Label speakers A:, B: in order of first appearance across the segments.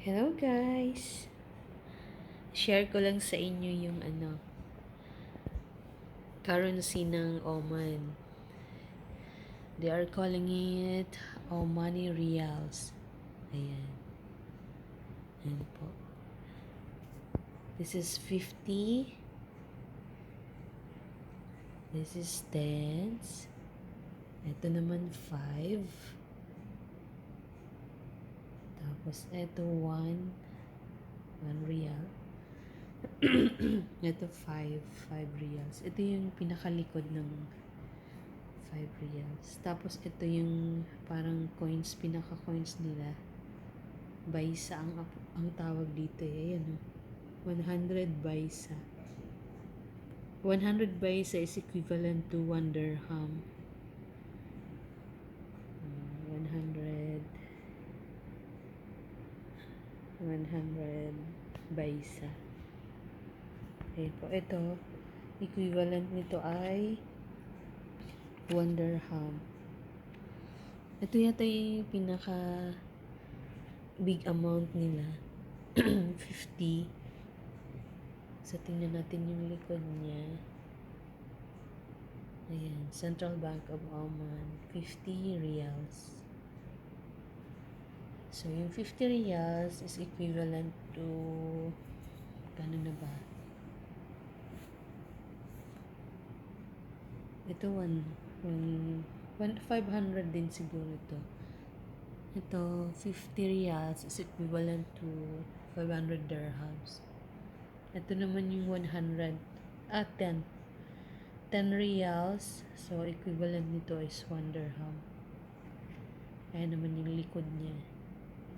A: Hello guys! Share ko lang sa inyo yung currency ng Oman. They are calling it Omani Reals. Ayan. Ayan po. This is 50. This is 10s. Ito naman 5. Tapos ito 1 real. Ito 5 reals. Ito yung pinakalikod ng 5 reals. Tapos ito yung parang coins, pinaka-coins nila. Baisa ang tawag dito eh. Ayan, 100 baisa. 100 baisa is equivalent to 1 dirham. 100 baisa. Okay po. Ito, equivalent nito ay 1 dirham. Ito yata yung pinaka big amount nila. 50. So, tingnan natin yung likod niya. Ayan. Central Bank of Oman. 50 reals. So, yung 50 reals is equivalent to gano'n na ba? Ito 500 din siguro ito. Ito, 50 reals is equivalent to 500 dirhams. Ito naman yung 10 reals. So, equivalent nito is 1 dirham. Ayan naman yung likod niya.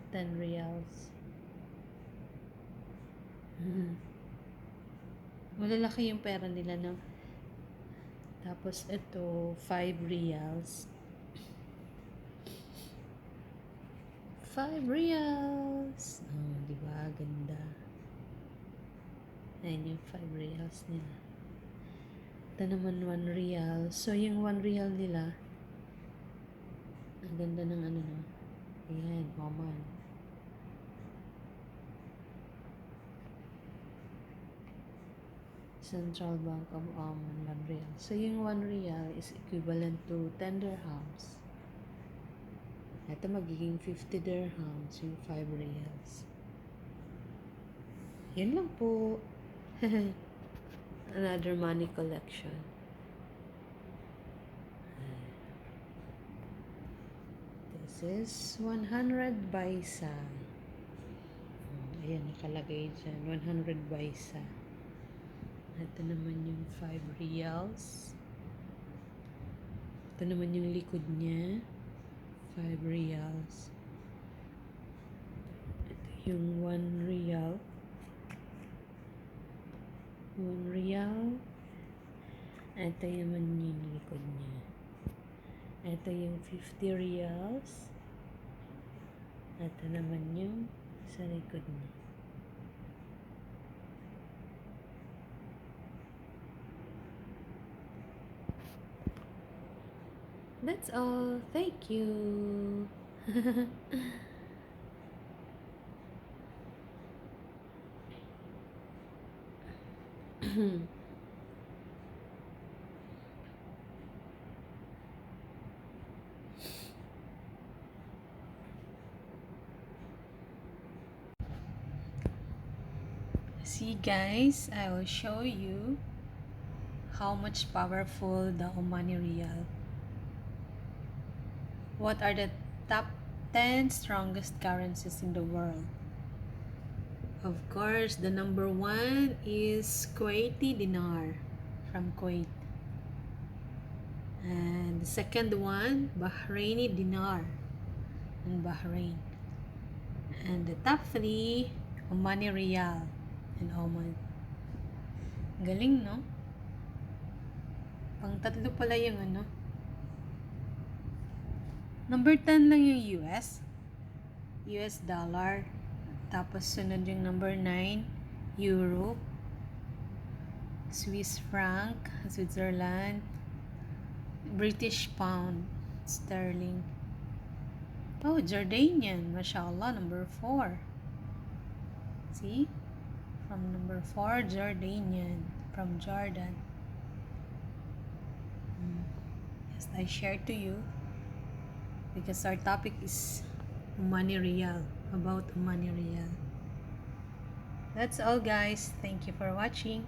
A: 10 reals. Malalaki yung pera nila, no? Tapos, ito, 5 reals. 5 reals! Oh, diba? Ganda. Ayan yung 5 reals nila. Ito naman 1 real. So, yung 1 real nila, ang ganda ng no? Ayan, Oman. Central Bank of Oman, 1 real. So, yung 1 real is equivalent to 10 dirhams. Ito magiging 50 dirhams, yung 5 reals. Yan lang po. Another money collection. This is 100 baisa. Ayan, nakalagay dyan. 100 baisa. Ito naman yung 5 reals. Ito naman yung likod niya. 5 reals. Ito yung 1 real. 1 real. Ito naman yung likod niya. Ito yung 50 reals. Ito naman yung sa likod niya. That's all. Thank you. See guys, I will show you how much powerful the Omani Real. What are the top 10 strongest currencies in the world? Of course, the number 1 is Kuwaiti dinar from Kuwait. And the second one, Bahraini dinar in Bahrain. And the top 3, Omani Real in Oman. Galing, no? Pang tatlo pala yung Number 10 lang yung US dollar. Tapos sunod yung number 9, Euro, Swiss franc, Switzerland, British pound, sterling. Oh, Jordanian, mashallah, number 4.
B: See? From number 4, Jordanian. From Jordan. Yes, I shared to you because our topic is Omani Real. About Omani Real. That's all, guys. Thank you for watching.